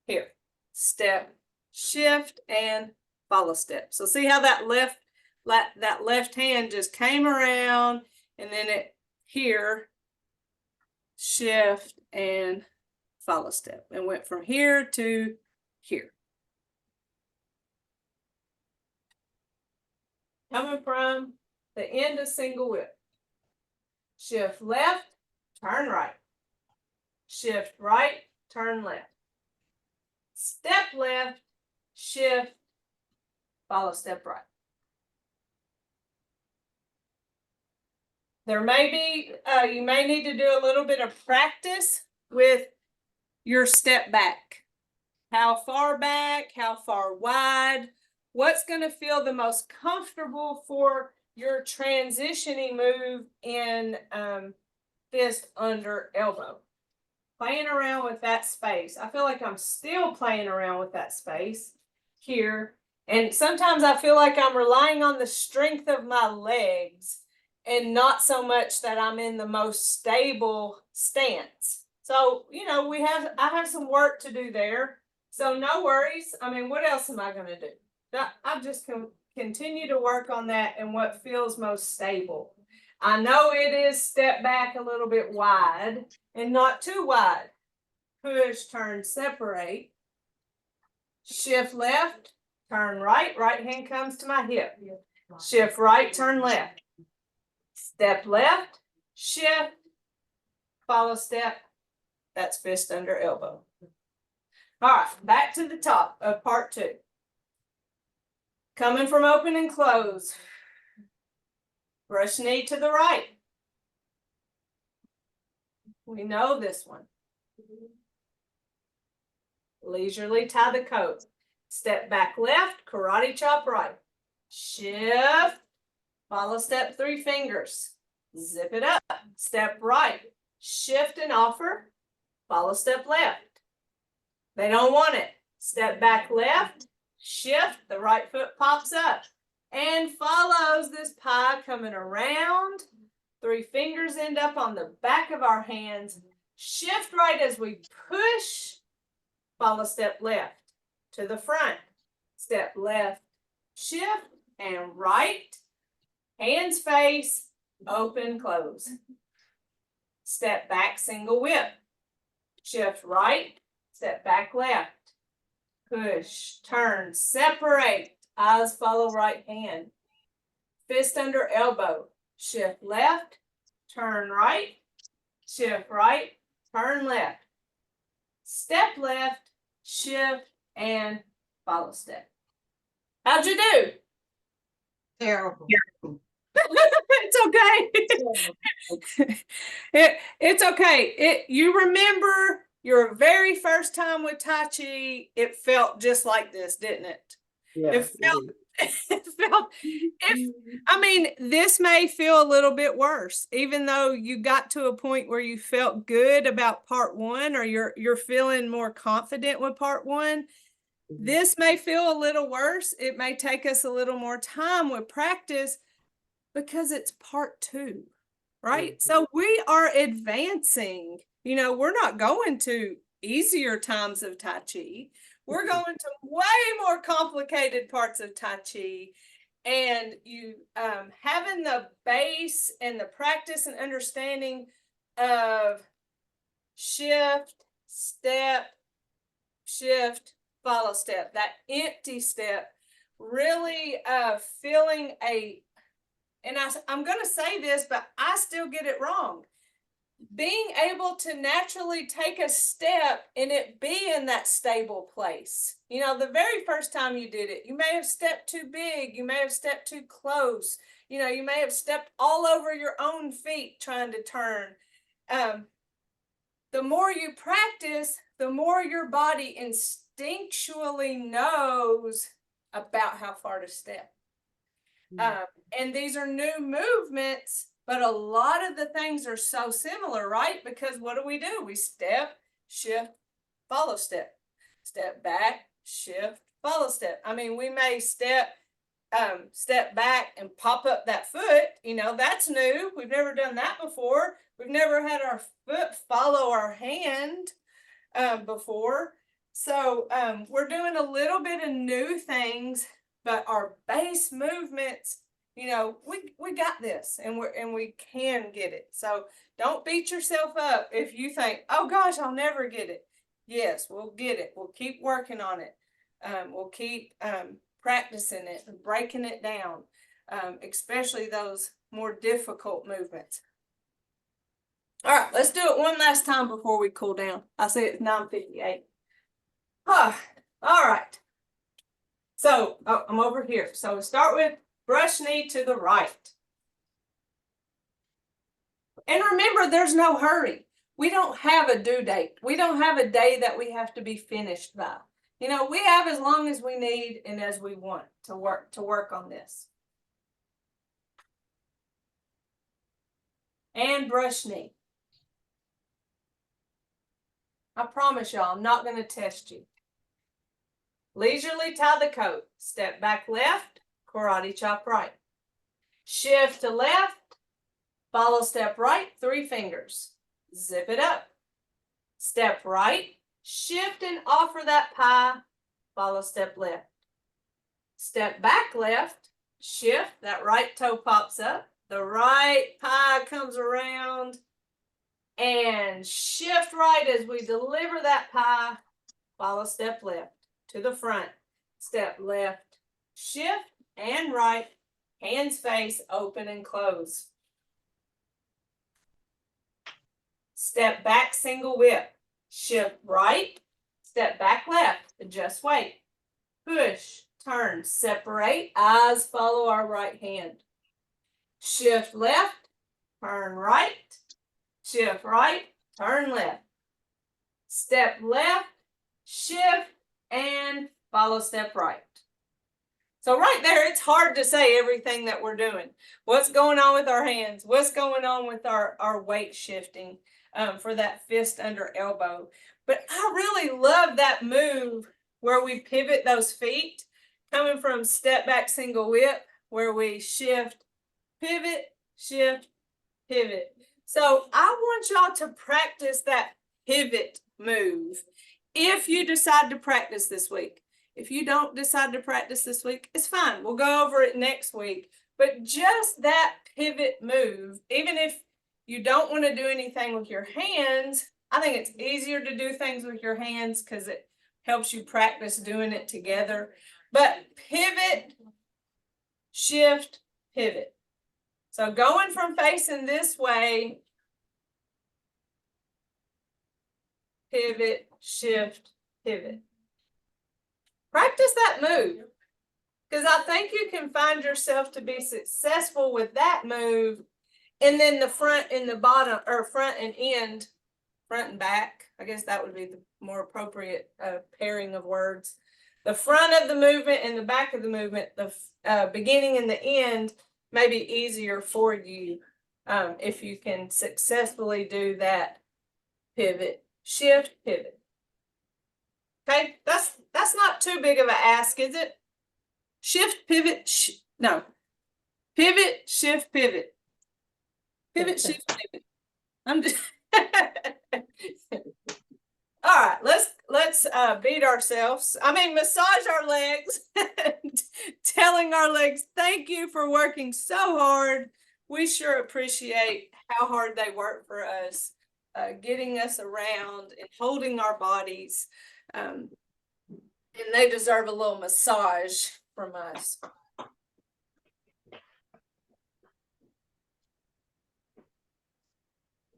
Here, step, shift, and follow step. So see how that left hand just came around and then it here, shift and follow step and went from here to here. Coming from the end of single whip. Shift left, turn right. Shift right, turn left. Step left, shift, follow step right. There may be, you may need to do a little bit of practice with your step back. How far back, how far wide, what's going to feel the most comfortable for your transitioning move in fist under elbow. Playing around with that space. I feel like I'm still playing around with that space here. And sometimes I feel like I'm relying on the strength of my legs and not so much that I'm in the most stable stance. So, you know, I have some work to do there. So no worries. I mean, what else am I going to do? I just can continue to work on that and what feels most stable. I know it is step back a little bit wide and not too wide. Push, turn, separate. Shift left, turn right. Right hand comes to my hip. Shift right, turn left. Step left, shift, follow step. That's fist under elbow. All right, back to the top of part 2. Coming from open and close. Brush knee to the right. We know this one. Leisurely tie the coat. Step back left, karate chop right. Shift, follow step 3 fingers. Zip it up. Step right. Shift and offer. Follow step left. They don't want it. Step back left. Shift. The right foot pops up and follows this pie coming around. 3 fingers end up on the back of our hands. Shift right as we push. Follow step left to the front. Step left, shift, and right. Hands face, open, close. Step back, single whip. Shift right, step back left. Push, turn, separate. Eyes follow right hand. Fist under elbow. Shift left, turn right. Shift right, turn left. Step left, shift, and follow step. How'd you do? Terrible. It's okay. It's okay. You remember your very first time with Tai Chi, it felt just like this, didn't it? Yeah. It felt, it felt, I mean, this may feel a little bit worse, even though you got to a point where you felt good about part one, or you're feeling more confident with part one. This may feel a little worse. It may take us a little more time with practice because it's part two, right? So we are advancing. You know, we're not going to easier times of Tai Chi. We're going to way more complicated parts of Tai Chi. And you having the base and the practice and understanding of shift, step, shift, follow step, that empty step, really feeling and I'm going to say this, but I still get it wrong. Being able to naturally take a step and it be in that stable place. You know, the very first time you did it, you may have stepped too big. You may have stepped too close. You know, you may have stepped all over your own feet trying to turn. The more you practice, the more your body instinctually knows about how far to step. And these are new movements, but a lot of the things are so similar, right? Because what do? We step, shift, follow step. Step back, shift, follow step. I mean, we may step back and pop up that foot. You know, that's new. We've never done that before. We've never had our foot follow our hand before. So we're doing a little bit of new things, but our base movements, you know, we got this, and we can get it. So don't beat yourself up if you think, oh gosh, I'll never get it. Yes, we'll get it. We'll keep working on it. We'll keep practicing it and breaking it down, especially those more difficult movements. All right, let's do it one last time before we cool down. I say it's 9:58. All right. So I'm over here. So we start with brush knee to the right. And remember, there's no hurry. We don't have a due date. We don't have a day that we have to be finished by. You know, we have as long as we need and as we want to work on this. And brush knee. I promise y'all, I'm not going to test you. Leisurely tie the coat. Step back left, karate chop right. Shift to left, follow step right, 3 fingers. Zip it up. Step right, shift and offer that pie, follow step left. Step back left, shift, that right toe pops up, the right pie comes around, and shift right as we deliver that pie, follow step left. To the front, step left, shift and right, hands face, open and close. Step back, single whip, shift right, step back left, adjust weight, push, turn, separate, eyes follow our right hand. Shift left, turn right, shift right, turn left. Step left, shift, and follow step right. So right there, it's hard to say everything that we're doing. What's going on with our hands? What's going on with our weight shifting for that fist under elbow? But I really love that move where we pivot those feet, coming from step back single whip, where we shift, pivot, shift, pivot. So I want y'all to practice that pivot move. If you decide to practice this week. If you don't decide to practice this week, it's fine. We'll go over it next week. But just that pivot move, even if you don't want to do anything with your hands, I think it's easier to do things with your hands because it helps you practice doing it together. But pivot, shift, pivot. So going from facing this way, pivot, shift, pivot. that move. Because I think you can find yourself to be successful with that move. And then the front and the bottom, or front and end, front and back. I guess that would be the more appropriate pairing of words. The front of the movement and the back of the movement, the beginning and the end may be easier for you if you can successfully do that pivot, shift, pivot. Okay, that's not too big of an ask, is it? Shift, pivot, no. Pivot, shift, pivot. Pivot, shift, pivot. I'm just all right, let's beat ourselves. I mean, massage our legs, telling our legs, thank you for working so hard. We sure appreciate how hard they work for us, getting us around and holding our bodies. And they deserve a little massage from us.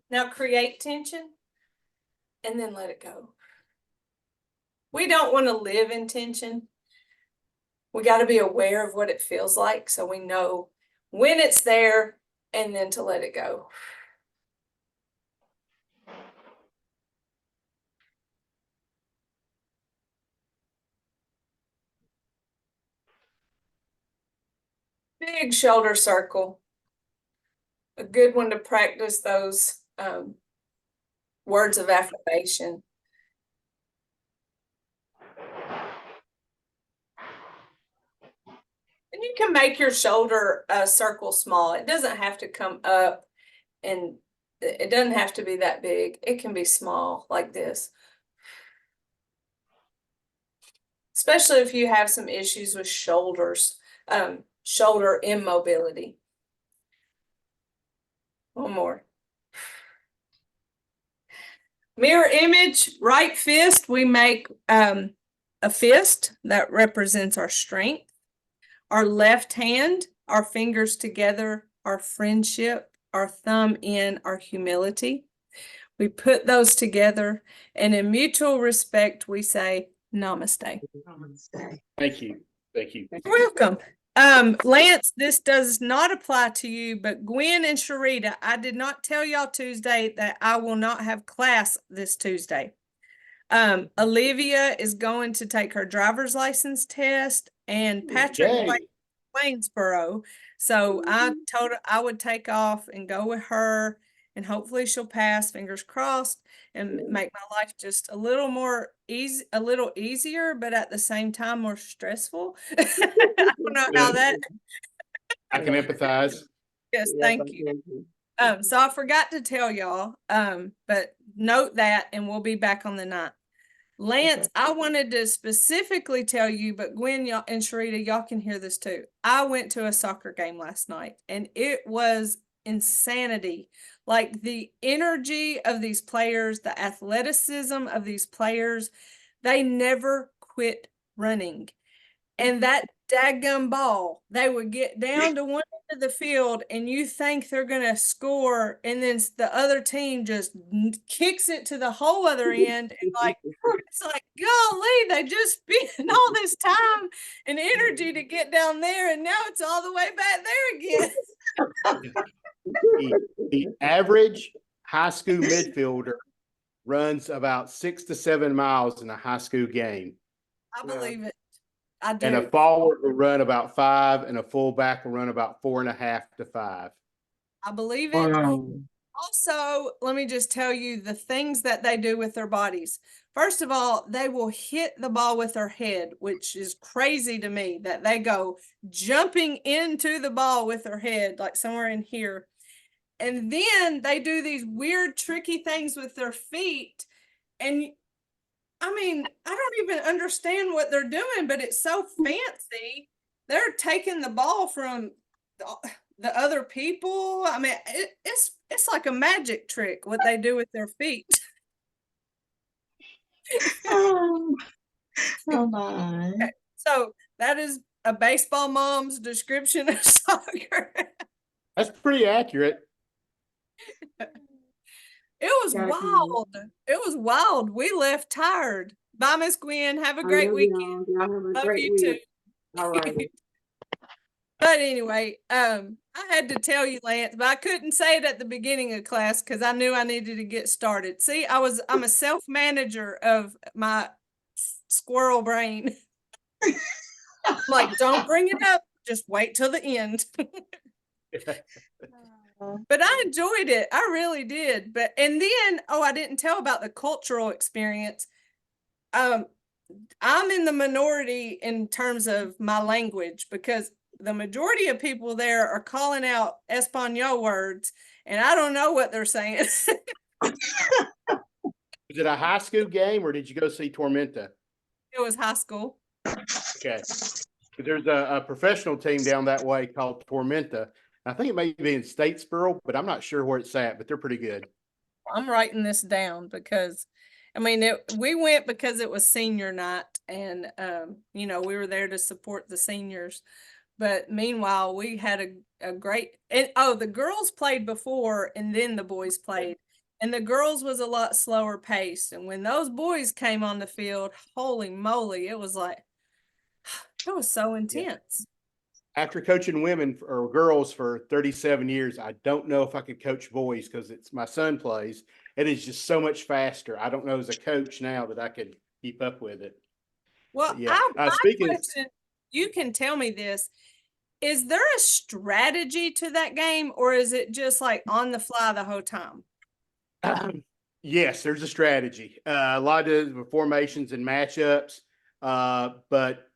Now create tension and then let it go. We don't want to live in tension. We got to be aware of what it feels like so we know when it's there and then to let it go. Big shoulder circle. A good one to practice those words of affirmation. And you can make your shoulder circle small. It doesn't have to come up, and it doesn't have to be that big. It can be small like this. Especially if you have some issues with shoulders, shoulder immobility. One more. Mirror image, right fist. We make a fist that represents our strength. Our left hand, our fingers together, our friendship, our thumb in, our humility. We put those together, and in mutual respect, we say namaste. Thank you. Thank you. You're welcome. Lance, this does not apply to you, but Gwen and Sharita, I did not tell y'all Tuesday that I will not have class this Tuesday. Olivia is going to take her driver's license test, and Patrick Yay. went to Waynesboro. So I told her I would take off and go with her, and hopefully she'll pass, fingers crossed, and make my life just a little more easy, a little easier, but at the same time more stressful. I don't know how that. I can empathize. Yes, Yes, thank I you. can. So I forgot to tell y'all, but note that, and we'll be back on the 9th. Lance, I wanted to specifically tell you, but Gwen y'all and Sharita, y'all can hear this too. I went to a soccer game last night, and it was insanity. Like the energy of these players, the athleticism of these players, they never quit running. And that daggum ball, they would get down to one end of the field, and you think they're going to score, and then the other team just kicks it to the whole other end, and like it's like, golly, they just spent all this time and energy to get down there, and now it's all the way back there again. The average high school midfielder runs about 6 to 7 miles in a high school game. I believe it. I do. And a forward will run about 5, and a fullback will run about 4.5 to 5. I believe it. Also, let me just tell you the things that they do with their bodies. First of all, they will hit the ball with their head, which is crazy to me that they go jumping into the ball with their head, like somewhere in here. And then they do these weird, tricky things with their feet. And I mean, I don't even understand what they're doing, but it's so fancy. They're taking the ball from the other people. I mean, it's like a magic trick what they do with their feet. Oh my. Okay, so that is a baseball mom's description of soccer. That's pretty accurate. It was Gotta be- wild. It was wild. We left tired, Bye, Miss Gwen. Have a I great love weekend. y'all. Y'all have a Love great you week. too. All right. But anyway, I had to tell you, Lance, but I couldn't say it at the beginning of class because I knew I needed to get started. See, I'm a self-manager of my squirrel brain. Like, don't bring it up. Just wait till the end. But I enjoyed it. I really did. And then, I didn't tell about the cultural experience. I'm in the minority in terms of my language because the majority of people there are calling out Espanol words, and I don't know what they're saying. Was it a high school game or did you go see Tormenta? It was high school. Okay. But there's a professional team down that way called Tormenta. I think it may be in Statesboro, but I'm not sure where it's at, but they're pretty good. I'm writing this down because, I mean, we went because it was senior night, and we were there to support the seniors. But meanwhile, we had a great, and the girls played before, and then the boys played, and the girls was a lot slower paced. And when those boys came on the field, holy moly, it was like, it was so intense. After coaching women or girls for 37 years, I don't know if I could coach boys because it's my son plays. It is just so much faster. I don't know as a coach now that I could keep up with it. Well, Yeah. my Speaking question, you can tell me this. Is there a strategy to that game, or is it just like on the fly the whole time? Yes, there's a strategy. A lot of the formations and matchups, but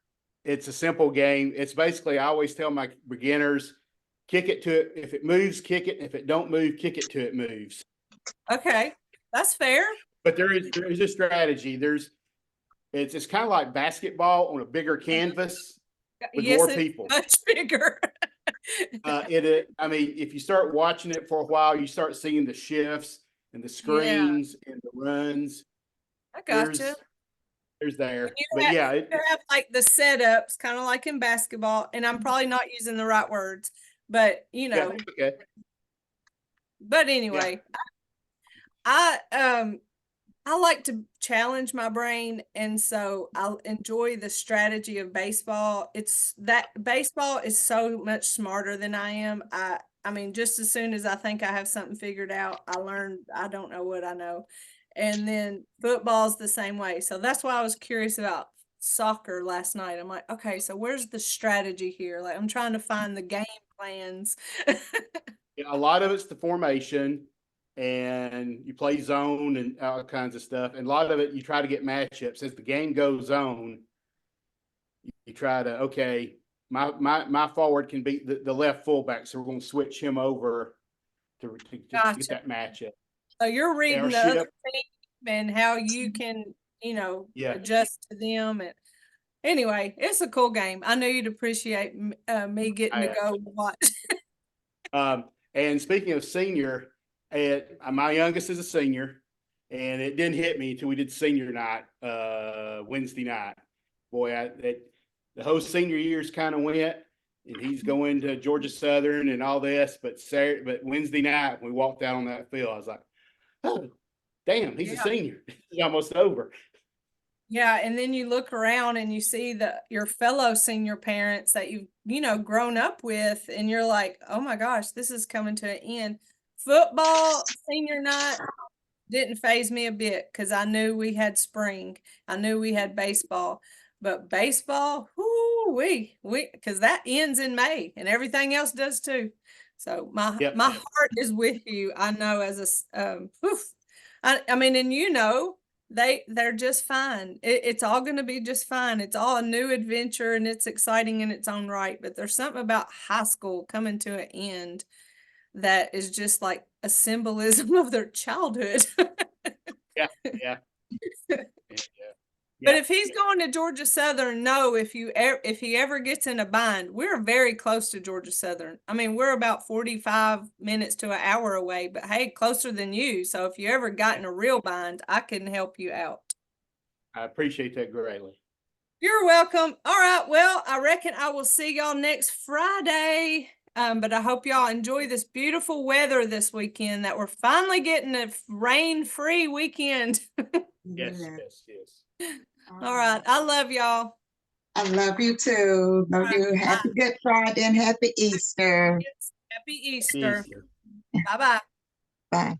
it's a simple game. It's basically, I always tell my beginners, kick it to it. If it moves, kick it. If it don't move, kick it till it moves. Okay, that's fair. But there is a strategy. It's kind of like basketball on a bigger canvas with Yes, more it's people. much bigger. I mean, if you start watching it for a while, you start seeing the shifts and the screens and the runs. I gotcha. There's there. You But yeah, you have like the setups, kind of like in basketball, and I'm probably not using the right words, but yeah, okay. But anyway, I like to challenge my brain, and so I enjoy the strategy of baseball. It's that baseball is so much smarter than I am. I mean, just as soon as I think I have something figured out, I learn I don't know what I know. And then football's the same way. So that's why I was curious about soccer last night. I'm like, okay, so where's the strategy here? Like, I'm trying to find the game plans. Yeah, a lot of it's the formation and you play zone and all kinds of stuff. And a lot of it, you try to get matchups as the game goes on. You try to, okay, my forward can beat the left fullback. So we're going to switch him over to Gotcha. get that matchup. So you're reading the Airship. other team and how you can, Yeah. adjust to them. And anyway, it's a cool game. I know you'd appreciate me getting to go watch. And speaking of senior, my youngest is a senior, and it didn't hit me until we did senior night Wednesday night. Boy, the whole senior year's kind of went, and he's going to Georgia Southern and all this. But Wednesday night, when we walked out on that field, I was like, oh, damn, he's a senior. It's almost over. Yeah, and then you look around and you see your fellow senior parents that you've, grown up with, and you're like, oh my gosh, this is coming to an end. Football senior night didn't faze me a bit because I knew we had spring. I knew we had baseball. But baseball, because that ends in May and everything else does too. So my heart is with you. I know I mean, and they're just fine. It's all going to be just fine. It's all a new adventure and it's exciting in its own right. But there's something about high school coming to an end that is just like a symbolism of their childhood. Yeah. But if he's going to Georgia Southern, no, if he ever gets in a bind, we're very close to Georgia Southern. I mean, we're about 45 minutes to an hour away, but hey, closer than you. So if you ever got in a real bind, I can help you out. I appreciate that greatly. You're welcome. All right. Well, I reckon I will see y'all next Friday. But I hope y'all enjoy this beautiful weather this weekend, that we're finally getting a rain-free weekend. Yes. All right. I love y'all. I love you too. Love you. Happy Good Friday and happy Easter. Happy Easter. Easter. Bye-bye. Bye.